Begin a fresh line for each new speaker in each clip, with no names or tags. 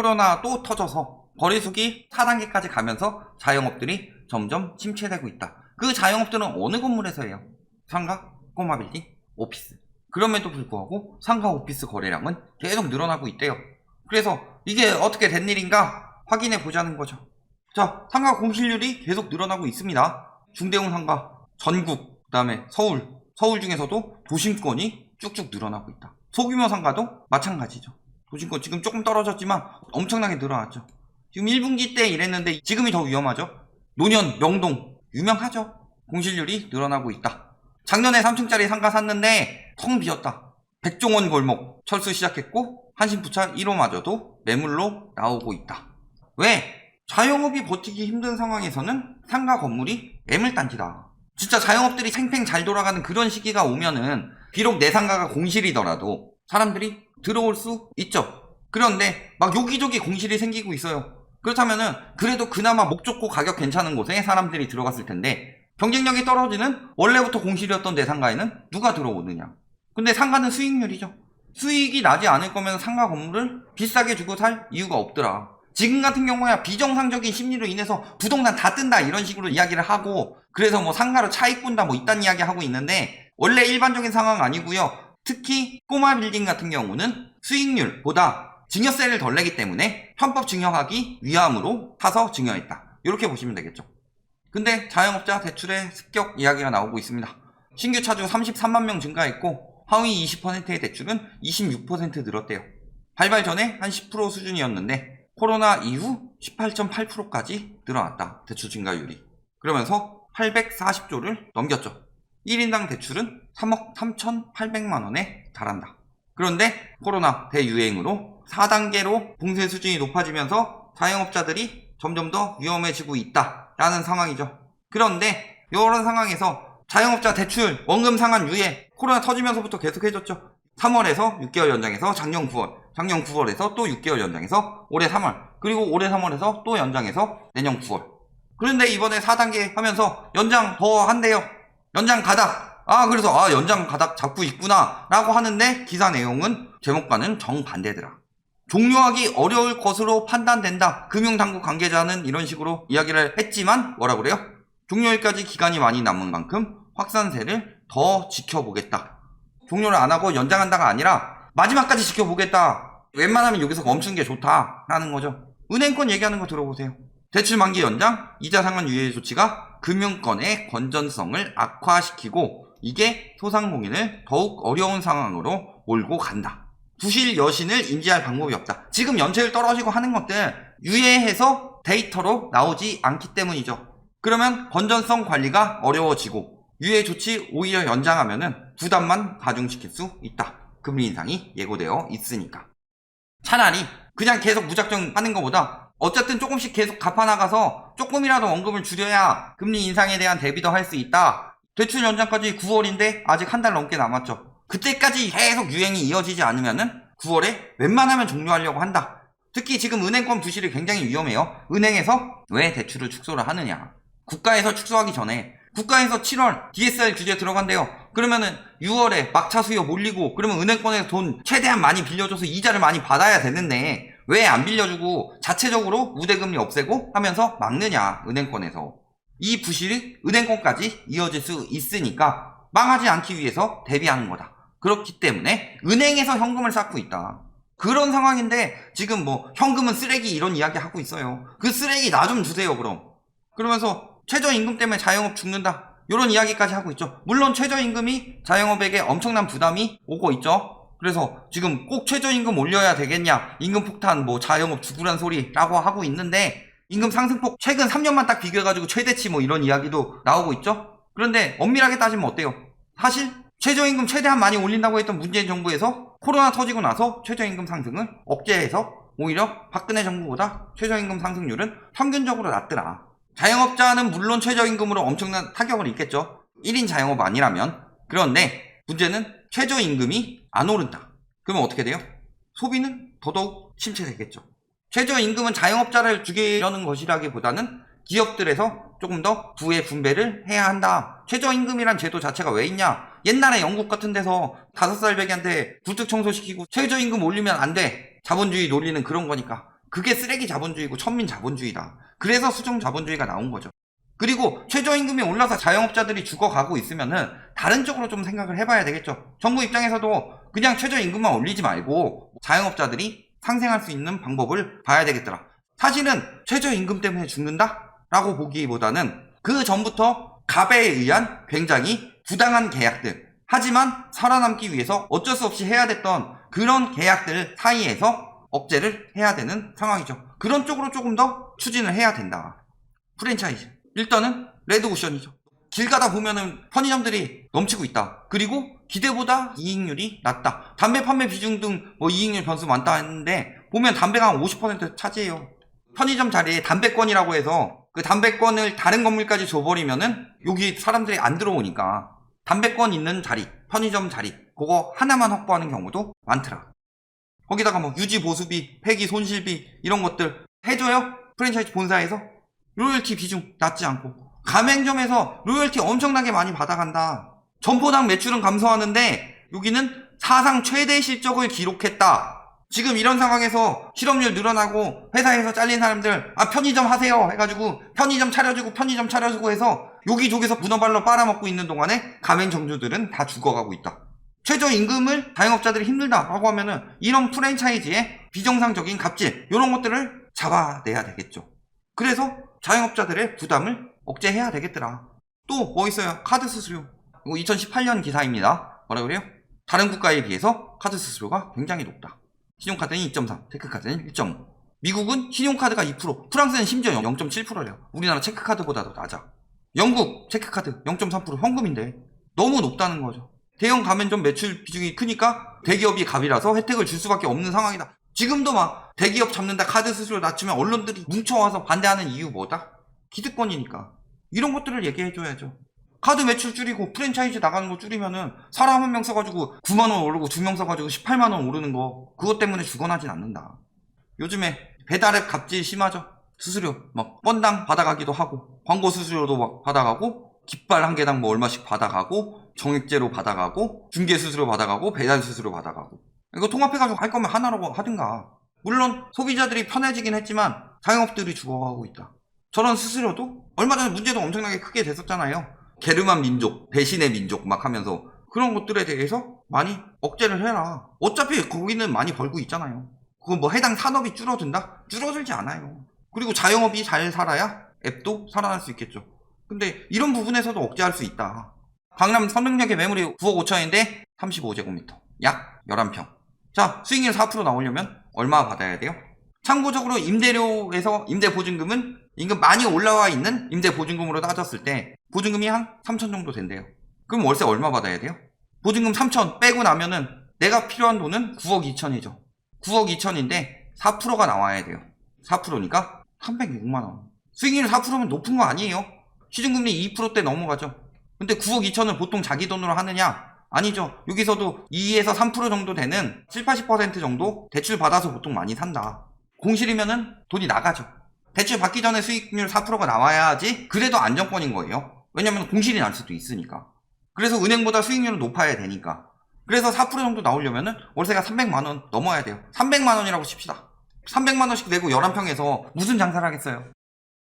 코로나 또 터져서 거리수기 4단계까지 가면서 자영업들이 점점 침체되고 있다. 그 자영업들은 어느 건물에서 해요? 상가, 꼬마빌딩, 오피스. 그럼에도 불구하고 상가 오피스 거래량은 계속 늘어나고 있대요. 그래서 이게 어떻게 된 일인가 확인해 보자는 거죠. 자, 상가 공실률이 계속 늘어나고 있습니다. 중대형 상가, 전국, 그 다음에 서울 중에서도 도심권이 쭉쭉 늘어나고 있다. 소규모 상가도 마찬가지죠. 도심권 지금 조금 떨어졌지만 엄청나게 늘어났죠. 지금 1분기 때 이랬는데 지금이 더 위험하죠. 노년, 명동 유명하죠. 공실률이 늘어나고 있다. 작년에 3층짜리 상가 샀는데 텅 비었다. 백종원 골목 철수 시작했고 한신부차 1호마저도 매물로 나오고 있다. 왜? 자영업이 버티기 힘든 상황에서는 상가 건물이 매물단지다. 진짜 자영업들이 팽팽 잘 돌아가는 그런 시기가 오면은 비록 내 상가가 공실이더라도 사람들이 들어올 수 있죠. 그런데 막 여기저기 공실이 생기고 있어요. 그렇다면은 그래도 그나마 목 좋고 가격 괜찮은 곳에 사람들이 들어갔을 텐데 경쟁력이 떨어지는 원래부터 공실이었던 내 상가에는 누가 들어오느냐. 근데 상가는 수익률이죠. 수익이 나지 않을 거면 상가 건물을 비싸게 주고 살 이유가 없더라. 지금 같은 경우야 비정상적인 심리로 인해서 부동산 다 뜬다 이런 식으로 이야기를 하고 그래서 뭐 상가로 차익 본다 뭐 이딴 이야기 하고 있는데 원래 일반적인 상황 아니고요. 특히 꼬마 빌딩 같은 경우는 수익률보다 증여세를 덜 내기 때문에 편법 증여하기 위함으로 사서 증여했다. 이렇게 보시면 되겠죠. 근데 자영업자 대출의 습격 이야기가 나오고 있습니다. 신규 차주 33만 명 증가했고 하위 20%의 대출은 26% 늘었대요. 발발 전에 한 10% 수준이었는데 코로나 이후 18.8%까지 늘어났다. 대출 증가율이. 그러면서 840조를 넘겼죠. 1인당 대출은 3억 3,800만 원에 달한다. 그런데 코로나 대유행으로 4단계로 봉쇄 수준이 높아지면서 자영업자들이 점점 더 위험해지고 있다라는 상황이죠. 그런데 이런 상황에서 자영업자 대출 원금 상환 유예 코로나 터지면서부터 계속 해줬죠. 3월에서 6개월 연장해서 작년 9월에서 또 6개월 연장해서 올해 3월, 그리고 올해 3월에서 또 연장해서 내년 9월. 그런데 이번에 4단계 하면서 연장 더 한대요. 연장 가닥. 그래서 연장 가닥 잡고 있구나 라고 하는데 기사 내용은 제목과는 정반대더라. 종료하기 어려울 것으로 판단된다. 금융당국 관계자는 이런 식으로 이야기를 했지만 뭐라 그래요? 종료일까지 기간이 많이 남은 만큼 확산세를 더 지켜보겠다. 종료를 안 하고 연장한다가 아니라 마지막까지 지켜보겠다. 웬만하면 여기서 멈추는 게 좋다라는 거죠. 은행권 얘기하는 거 들어보세요. 대출 만기 연장, 이자 상환 유예 조치가 금융권의 건전성을 악화시키고 이게 소상공인을 더욱 어려운 상황으로 몰고 간다. 부실 여신을 인지할 방법이 없다. 지금 연체율 떨어지고 하는 것들 유예해서 데이터로 나오지 않기 때문이죠. 그러면 건전성 관리가 어려워지고 유예 조치 오히려 연장하면은 부담만 가중시킬 수 있다. 금리 인상이 예고되어 있으니까. 차라리 그냥 계속 무작정 하는 것보다 어쨌든 조금씩 계속 갚아나가서 조금이라도 원금을 줄여야 금리 인상에 대한 대비도 할 수 있다. 대출 연장까지 9월인데 아직 한 달 넘게 남았죠. 그때까지 계속 유행이 이어지지 않으면은 9월에 웬만하면 종료하려고 한다. 특히 지금 은행권 부실이 굉장히 위험해요. 은행에서 왜 대출을 축소를 하느냐. 국가에서 축소하기 전에 국가에서 7월 DSR 규제 들어간대요. 그러면은 6월에 막차 수요 몰리고 그러면 은행권에서 돈 최대한 많이 빌려줘서 이자를 많이 받아야 되는데 왜 안 빌려주고 자체적으로 우대금리 없애고 하면서 막느냐. 은행권에서. 이 부실이 은행권까지 이어질 수 있으니까 망하지 않기 위해서 대비하는 거다. 그렇기 때문에 은행에서 현금을 쌓고 있다. 그런 상황인데 지금 뭐 현금은 쓰레기 이런 이야기 하고 있어요. 그 쓰레기 나 좀 주세요 그럼. 그러면서 최저임금 때문에 자영업 죽는다. 이런 이야기까지 하고 있죠. 물론 최저임금이 자영업에게 엄청난 부담이 오고 있죠. 그래서 지금 꼭 최저임금 올려야 되겠냐. 임금 폭탄 뭐 자영업 죽으란 소리라고 하고 있는데 임금 상승폭 최근 3년만 딱 비교해가지고 최대치 뭐 이런 이야기도 나오고 있죠. 그런데 엄밀하게 따지면 어때요? 사실 최저임금 최대한 많이 올린다고 했던 문재인 정부에서 코로나 터지고 나서 최저임금 상승을 억제해서 오히려 박근혜 정부보다 최저임금 상승률은 평균적으로 낮더라. 자영업자는 물론 최저임금으로 엄청난 타격을 입겠죠. 1인 자영업 아니라면. 그런데 문제는 최저임금이 안 오른다. 그러면 어떻게 돼요? 소비는 더더욱 침체되겠죠. 최저임금은 자영업자를 죽이려는 것이라기보다는 기업들에서 조금 더 부의 분배를 해야 한다. 최저임금이란 제도 자체가 왜 있냐? 옛날에 영국 같은 데서 5살 배기한테 굴뚝 청소시키고 최저임금 올리면 안 돼. 자본주의 논리는 그런 거니까. 그게 쓰레기 자본주의고 천민 자본주의다. 그래서 수정 자본주의가 나온 거죠. 그리고 최저임금이 올라서 자영업자들이 죽어가고 있으면은 다른 쪽으로 좀 생각을 해봐야 되겠죠. 정부 입장에서도 그냥 최저임금만 올리지 말고 자영업자들이 상생할 수 있는 방법을 봐야 되겠더라. 사실은 최저임금 때문에 죽는다? 라고 보기보다는 그 전부터 갑에 의한 굉장히 부당한 계약들, 하지만 살아남기 위해서 어쩔 수 없이 해야 됐던 그런 계약들 사이에서 억제를 해야 되는 상황이죠. 그런 쪽으로 조금 더 추진을 해야 된다. 프랜차이즈. 일단은 레드오션이죠. 길 가다 보면은 편의점들이 넘치고 있다. 그리고 기대보다 이익률이 낮다. 담배 판매 비중 등 뭐 이익률 변수 많다 했는데 보면 담배가 한 50% 차지해요. 편의점 자리에 담배권이라고 해서 그 담배권을 다른 건물까지 줘버리면은 여기 사람들이 안 들어오니까 담배권 있는 자리, 편의점 자리 그거 하나만 확보하는 경우도 많더라. 거기다가 뭐 유지 보수비, 폐기 손실비 이런 것들 해줘요? 프랜차이즈 본사에서? 로열티 비중 낮지 않고 가맹점에서 로열티 엄청나게 많이 받아간다. 점포당 매출은 감소하는데 여기는 사상 최대 실적을 기록했다. 지금 이런 상황에서 실업률 늘어나고 회사에서 잘린 사람들 편의점 하세요 해가지고 편의점 차려주고 해서 여기저기서 문어발로 빨아먹고 있는 동안에 가맹점주들은 다 죽어가고 있다. 최저임금을 자영업자들이 힘들다라고 하면은 이런 프랜차이즈의 비정상적인 갑질 이런 것들을 잡아내야 되겠죠. 그래서 자영업자들의 부담을 억제해야 되겠더라. 또 뭐 있어요? 카드 수수료. 이거 2018년 기사입니다. 뭐라 그래요? 다른 국가에 비해서 카드 수수료가 굉장히 높다. 신용카드는 2.3, 체크카드는 1.5. 미국은 신용카드가 2%, 프랑스는 심지어 0.7%래요. 우리나라 체크카드보다도 낮아. 영국 체크카드 0.3% 현금인데 너무 높다는 거죠. 대형 가맹점 매출 비중이 크니까 대기업이 갑이라서 혜택을 줄 수밖에 없는 상황이다. 지금도 막 대기업 잡는다 카드 수수료 낮추면 언론들이 뭉쳐와서 반대하는 이유 뭐다? 기득권이니까. 이런 것들을 얘기해줘야죠. 카드 매출 줄이고 프랜차이즈 나가는 거 줄이면은 사람 한 명 써가지고 9만원 오르고 2명 써가지고 18만원 오르는 거 그것 때문에 죽어나진 않는다. 요즘에 배달앱 갑질 심하죠. 수수료 막 건당 받아가기도 하고 광고 수수료도 막 받아가고 깃발 한 개당 뭐 얼마씩 받아가고 정액제로 받아가고 중개 수수료 받아가고 배달 수수료 받아가고 이거 통합해가지고 할 거면 하나로 하든가. 물론 소비자들이 편해지긴 했지만 자영업들이 죽어가고 있다. 저런 수수료도 얼마 전에 문제도 엄청나게 크게 됐었잖아요. 게르만 민족, 배신의 민족 막 하면서 그런 것들에 대해서 많이 억제를 해라. 어차피 거기는 많이 벌고 있잖아요. 그건 뭐 해당 산업이 줄어든다? 줄어들지 않아요. 그리고 자영업이 잘 살아야 앱도 살아날 수 있겠죠. 근데 이런 부분에서도 억제할 수 있다. 강남 선릉역의 매물이 9억 5천인데 35제곱미터 약 11평. 자, 수익률 4% 나오려면 얼마 받아야 돼요? 참고적으로 임대료에서 임대보증금은 임금 많이 올라와 있는 임대보증금으로 따졌을 때 보증금이 한 3천 정도 된대요. 그럼 월세 얼마 받아야 돼요? 보증금 3천 빼고 나면은 내가 필요한 돈은 9억 2천이죠. 9억 2천인데 4%가 나와야 돼요. 4%니까 306만원. 수익률 4%면 높은 거 아니에요. 시중금리 2%대 넘어가죠. 근데 9억 2천을 보통 자기 돈으로 하느냐? 아니죠. 여기서도 2에서 3% 정도 되는 7, 80% 정도 대출 받아서 보통 많이 산다. 공실이면은 돈이 나가죠. 대출 받기 전에 수익률 4%가 나와야지 그래도 안정권인 거예요. 왜냐면 공실이 날 수도 있으니까. 그래서 은행보다 수익률은 높아야 되니까. 그래서 4% 정도 나오려면은 월세가 300만원 넘어야 돼요. 300만원이라고 칩시다. 300만원씩 내고 11평에서 무슨 장사를 하겠어요?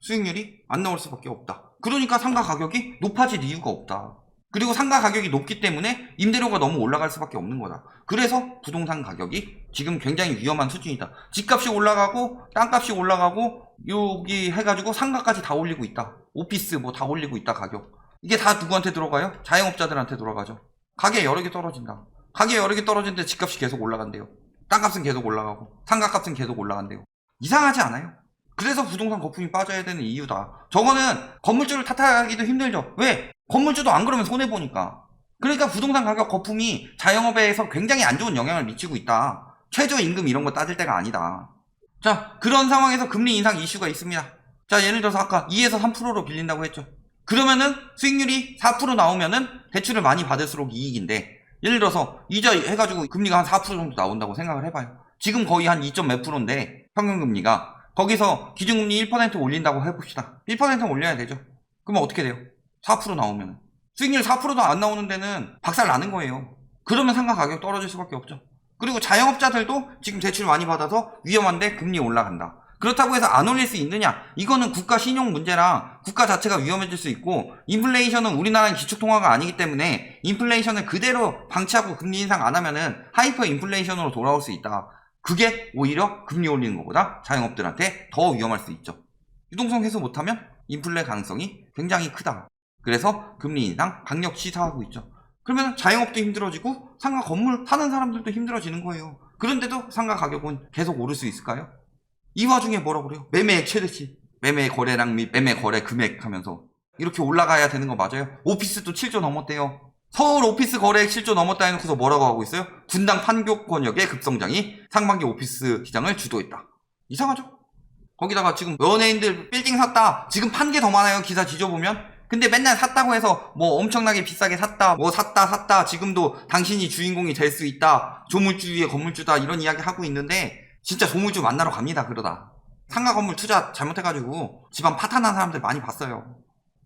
수익률이 안 나올 수밖에 없다. 그러니까 상가 가격이 높아질 이유가 없다. 그리고 상가 가격이 높기 때문에 임대료가 너무 올라갈 수밖에 없는 거다. 그래서 부동산 가격이 지금 굉장히 위험한 수준이다. 집값이 올라가고 땅값이 올라가고 여기 해가지고 상가까지 다 올리고 있다. 오피스 뭐 다 올리고 있다 가격. 이게 다 누구한테 들어가요? 자영업자들한테 들어가죠. 가게 여러 개 떨어진다. 가게 여러 개 떨어지는데 집값이 계속 올라간대요. 땅값은 계속 올라가고 상가값은 계속 올라간대요. 이상하지 않아요? 그래서 부동산 거품이 빠져야 되는 이유다. 저거는 건물주를 탓하기도 힘들죠. 왜? 건물주도 안 그러면 손해보니까. 그러니까 부동산 가격 거품이 자영업에서 굉장히 안 좋은 영향을 미치고 있다. 최저임금 이런 거 따질 때가 아니다. 자, 그런 상황에서 금리 인상 이슈가 있습니다. 자, 예를 들어서 아까 2에서 3%로 빌린다고 했죠. 그러면은 수익률이 4% 나오면은 대출을 많이 받을수록 이익인데, 예를 들어서 이자 해가지고 금리가 한 4% 정도 나온다고 생각을 해봐요. 지금 거의 한 2. 몇 %인데 평균금리가 거기서 기준금리 1% 올린다고 해봅시다. 1% 올려야 되죠. 그러면 어떻게 돼요? 4% 나오면 수익률 4%도 안 나오는 데는 박살 나는 거예요. 그러면 상가 가격 떨어질 수밖에 없죠. 그리고 자영업자들도 지금 대출 많이 받아서 위험한데 금리 올라간다. 그렇다고 해서 안 올릴 수 있느냐? 이거는 국가 신용 문제랑 국가 자체가 위험해질 수 있고, 인플레이션은 우리나라는 기축통화가 아니기 때문에 인플레이션을 그대로 방치하고 금리 인상 안 하면은 하이퍼 인플레이션으로 돌아올 수 있다. 그게 오히려 금리 올리는 것보다 자영업들한테 더 위험할 수 있죠. 유동성 해소 못하면 인플레 가능성이 굉장히 크다. 그래서 금리 인상 강력 시사하고 있죠. 그러면 자영업도 힘들어지고 상가 건물 사는 사람들도 힘들어지는 거예요. 그런데도 상가 가격은 계속 오를 수 있을까요? 이 와중에 뭐라고 그래요? 매매액 최대치, 매매 거래량 및 매매 거래 금액 하면서 이렇게 올라가야 되는 거 맞아요? 오피스도 7조 넘었대요. 서울 오피스 거래액 7조 넘었다 해놓고서 뭐라고 하고 있어요? 분당 판교 권역의 급성장이 상반기 오피스 시장을 주도했다. 이상하죠? 거기다가 지금 연예인들 빌딩 샀다, 지금 판 게 더 많아요. 기사 뒤져보면. 근데 맨날 샀다고 해서 뭐 엄청나게 비싸게 샀다, 뭐 샀다, 지금도 당신이 주인공이 될 수 있다, 조물주 위에 건물주다, 이런 이야기 하고 있는데 진짜 조물주 만나러 갑니다. 그러다 상가 건물 투자 잘못해가지고 집안 파탄난 사람들 많이 봤어요.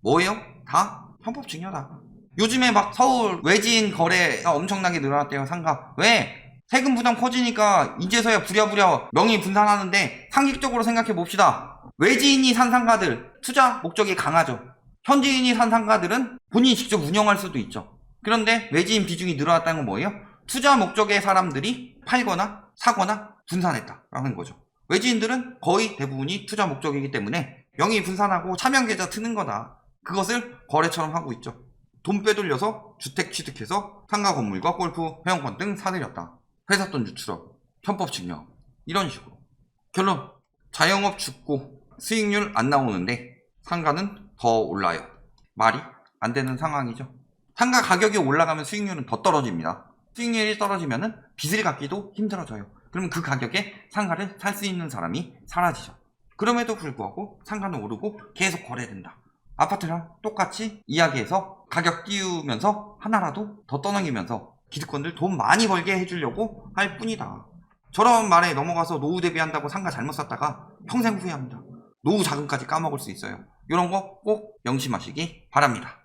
뭐예요? 다 편법 증여다. 요즘에 막 서울 외지인 거래가 엄청나게 늘어났대요. 상가. 왜? 세금 부담 커지니까 이제서야 부랴부랴 명의 분산하는데, 상식적으로 생각해 봅시다. 외지인이 산 상가들 투자 목적이 강하죠. 현지인이 산 상가들은 본인이 직접 운영할 수도 있죠. 그런데 외지인 비중이 늘어났다는 건 뭐예요? 투자 목적의 사람들이 팔거나 사거나 분산했다라는 거죠. 외지인들은 거의 대부분이 투자 목적이기 때문에 명의 분산하고 차명 계좌 트는 거다. 그것을 거래처럼 하고 있죠. 돈 빼돌려서 주택 취득해서 상가 건물과 골프, 회원권 등 사들였다. 회사 돈 유출업, 편법 증여, 이런 식으로. 결론, 자영업 죽고 수익률 안 나오는데 상가는 더 올라요. 말이 안 되는 상황이죠. 상가 가격이 올라가면 수익률은 더 떨어집니다. 수익률이 떨어지면 빚을 갚기도 힘들어져요. 그러면 그 가격에 상가를 살 수 있는 사람이 사라지죠. 그럼에도 불구하고 상가는 오르고 계속 거래된다. 아파트랑 똑같이 이야기해서 가격 띄우면서 하나라도 더 떠넘기면서 기득권들 돈 많이 벌게 해주려고 할 뿐이다. 저런 말에 넘어가서 노후 대비한다고 상가 잘못 샀다가 평생 후회합니다. 노후 자금까지 까먹을 수 있어요. 이런 거 꼭 명심하시기 바랍니다.